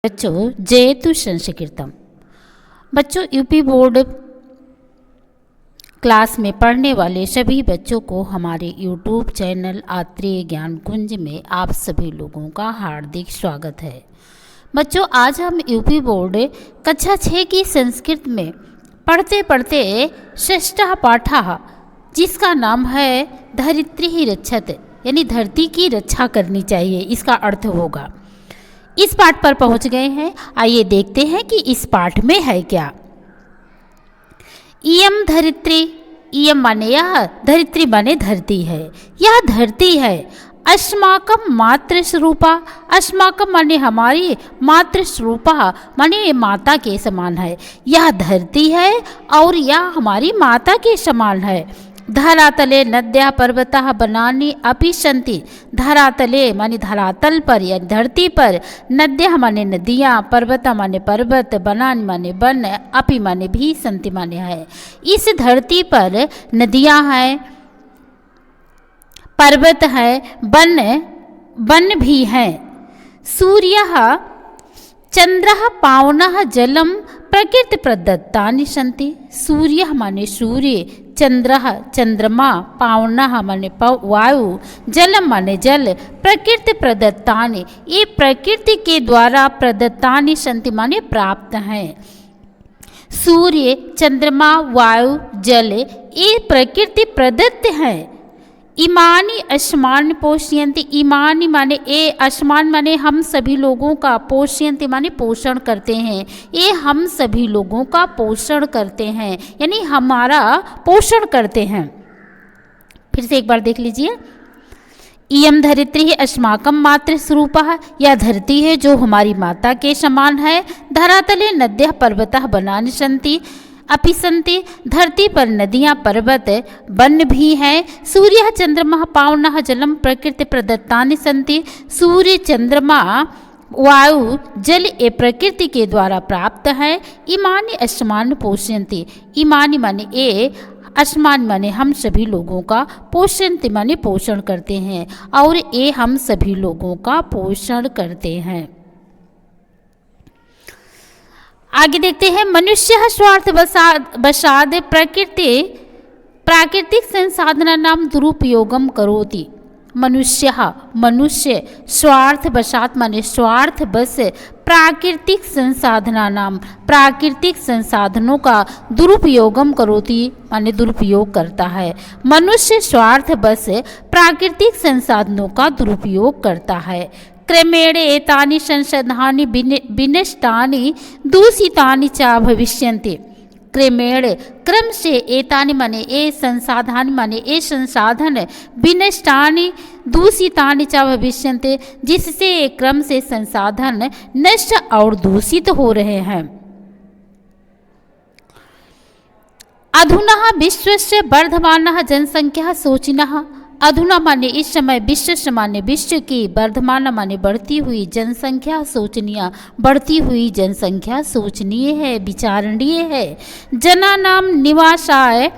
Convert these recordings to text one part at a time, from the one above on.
बच्चों जयतु संस्कृतम। बच्चों यूपी बोर्ड क्लास में पढ़ने वाले सभी बच्चों को हमारे यूट्यूब चैनल आत्रेय ज्ञान कुंज में आप सभी लोगों का हार्दिक स्वागत है। बच्चों आज हम यूपी बोर्ड कक्षा 6 की संस्कृत में पढ़ते पढ़ते षष्ठः पाठः जिसका नाम है धरित्री ही रक्षत, यानी धरती की रक्षा करनी चाहिए, इसका अर्थ होगा। इस पाठ पर पहुंच गए हैं। आइए देखते हैं कि इस पाठ में है क्या। इयम धरित्री, इयम माने यह, धरित्री माने धरती है, यह धरती है। अस्माकम मातृ स्वरूपा, अस्माकम माने हमारी, मातृ स्वरूपा माने माता के समान है। यह धरती है और यह हमारी माता के समान है। धरातले नद्या पर्वतः बनानी अपि सन्ति, धरातले माने धरातल पर या धरती पर, नद्या माने नदियाँ, पर्वत माने पर्वत, बनानी माने वन, अपि माने भी, सन्ति माने है। इस धरती पर नदियाँ हैं, पर्वत है, वन भी हैं। सूर्यः चंद्रः पावनः जलम प्रकृति प्रदत्तानि सन्ति। सूर्य माने सूर्य, चंद्रः चंद्रमा, पावनः माने वायु, जलम माने जल, प्रकृति प्रदत्तानि ये प्रकृति के द्वारा प्रदत्तानि सन्ति माने प्राप्त हैं। सूर्य, चंद्रमा, वायु, जल ये प्रकृति प्रदत्त हैं। इमानी आसमान पोषयन्ति, इमानी माने ए, आसमान माने हम सभी लोगों का, पोषयन्ति माने पोषण करते हैं, ये हम सभी लोगों का पोषण करते हैं, यानी हमारा पोषण करते हैं। फिर से एक बार देख लीजिए। इयम धरित्री अस्माकम मातृ स्वरूपः, यह धरती है जो हमारी माता के समान है। धरातले नद्यः पर्वतः बनानि सन्ति अपि सन्ति, धरती पर नदियाँ, पर्वत, वन भी हैं। सूर्य चंद्रमा पावनः जलम प्रकृति प्रदत्तानि सन्ति, सूर्य, चंद्रमा, वायु, जल ये प्रकृति के द्वारा प्राप्त है। इमानी आसमान पोषयन्ति, इमानी माने ए, आसमान माने हम सभी लोगों का, पोषयन्ति माने पोषण करते हैं, और ये हम सभी लोगों का पोषण करते हैं। आगे देखते हैं। मनुष्य स्वार्थ वशाद प्राकृतिक संसाधनानां दुरुपयोगम करोति। मनुष्य स्वार्थ वशात माने स्वार्थ बस, प्राकृतिक संसाधनों का दुरुपयोगम करोति माने दुरुपयोग करता है। मनुष्य स्वार्थ बस प्राकृतिक संसाधनों का दुरुपयोग करता है। क्रमेण एतानि संसाधनानि विनष्टानि दूषितानि च भविष्यन्ति। क्रमेण क्रम से, एतानि माने ए संसाधन माने ए संसाधन, विनष्टानि दूषितानि च भविष्यन्ति जिससे क्रम से संसाधन नष्ट और दूषित हो रहे हैं। अधुना विश्वस्य वर्धमानः जनसंख्या शोचिनः, अधुना माने इस समय, विश्व माने विश्व की, वर्धमान माने बढ़ती हुई, जनसंख्या शोचनीय, बढ़ती हुई जनसंख्या शोचनीय है, विचारणीय है। जनानां निवासाय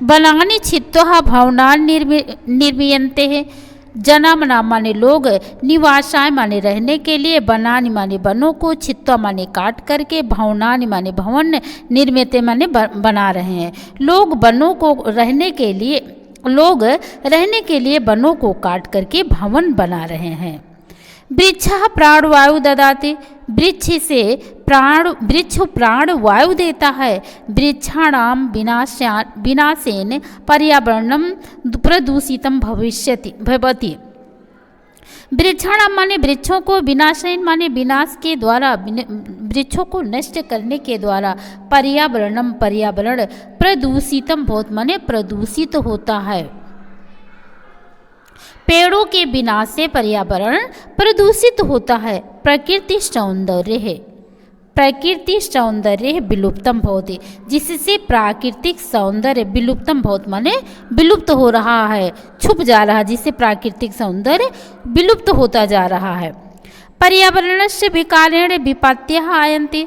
बनानि छित्त्वा भवनानि निर्मीयन्ते हैं। जना माने लोग, निवासाय माने रहने के लिए, बनानि माने वनों को, छित्त्वा माने काट करके, भवनानि माने भवन, निर्मिते माने बना रहे हैं। लोग रहने के लिए वनों को काट करके भवन बना रहे हैं। वृक्षः प्राणवायु ददाति, वृक्ष प्राण वायु देता है। वृक्षाणां विनाशेन पर्यावरणं प्रदूषितं भवति। वृक्षाणाम माने वृक्षों को, विनाशेन माने विनाश के द्वारा, वृक्षों को नष्ट करने के द्वारा, पर्यावरणम पर्यावरण, प्रदूषितम बहुत माने प्रदूषित होता है। पेड़ों के विनाश से पर्यावरण प्रदूषित होता है। प्रकृति सौंदर्य विलुप्तम भवति, जिससे प्राकृतिक सौंदर्य विलुप्तम बहुत माने विलुप्त हो रहा है, छुप जा रहा है, जिससे प्राकृतिक सौंदर्य विलुप्त होता जा रहा है। पर्यावरणस्य विकारेण विपत्त्यः आयन्ति,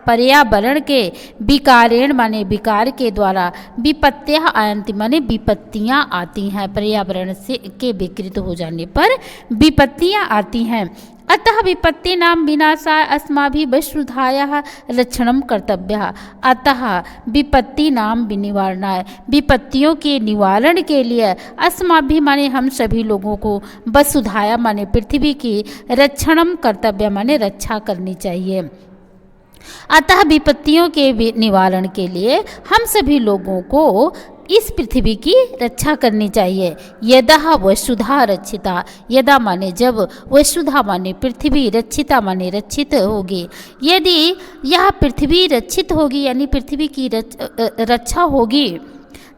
पर्यावरण के विकारेण माने विकार के द्वारा, विपत्तियाँ आयंती माने विपत्तियाँ आती हैं। पर्यावरण से के विकृत हो जाने पर विपत्तियाँ आती हैं। अतः विपत्तीनां विनाशाय अस्माभिः वसुधायाः रक्षणं कर्तव्यः। अतः विपत्तीनां निवारणाय, विपत्तियों के निवारण के लिए अस्माभिः माने हम सभी लोगों को वसुधाया माने पृथ्वी की रक्षणं कर्तव्य माने रक्षा करनी चाहिए। अतः विपत्तियों के निवारण के लिए हम सभी लोगों को इस पृथ्वी की रक्षा करनी चाहिए। यदा वसुधा रक्षिता, यदा माने जब, वसुधा माने पृथ्वी, रक्षिता माने रक्षित होगी। यदि यह पृथ्वी रक्षित होगी यानी पृथ्वी की रक्षा होगी,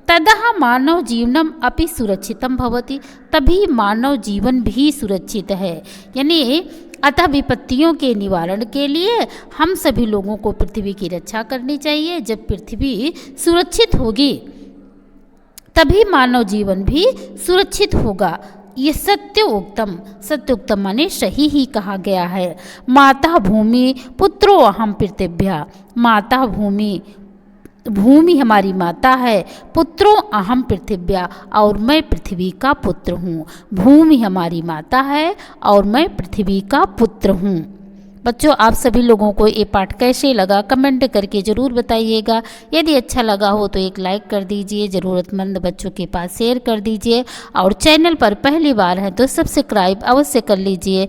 तदा मानव जीवनम अपि सुरक्षितम भवति, तभी मानव जीवन भी सुरक्षित है। यानी अतः विपत्तियों के निवारण के लिए हम सभी लोगों को पृथ्वी की रक्षा करनी चाहिए। जब पृथ्वी सुरक्षित होगी तभी मानव जीवन भी सुरक्षित होगा। ये सत्योक्तम माने सही ही कहा गया है। माता भूमि पुत्रो अहम पृथिव्या, माता भूमि हमारी माता है, पुत्रों अहम पृथिव्या और मैं पृथ्वी का पुत्र हूँ। भूमि हमारी माता है और मैं पृथ्वी का पुत्र हूँ। बच्चों, आप सभी लोगों को ये पाठ कैसे लगा कमेंट करके ज़रूर बताइएगा। यदि अच्छा लगा हो तो एक लाइक कर दीजिए, ज़रूरतमंद बच्चों के पास शेयर कर दीजिए और चैनल पर पहली बार है तो सब्सक्राइब अवश्य कर लीजिए।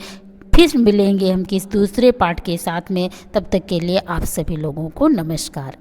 फिर मिलेंगे हम किस दूसरे पाठ के साथ में, तब तक के लिए आप सभी लोगों को नमस्कार।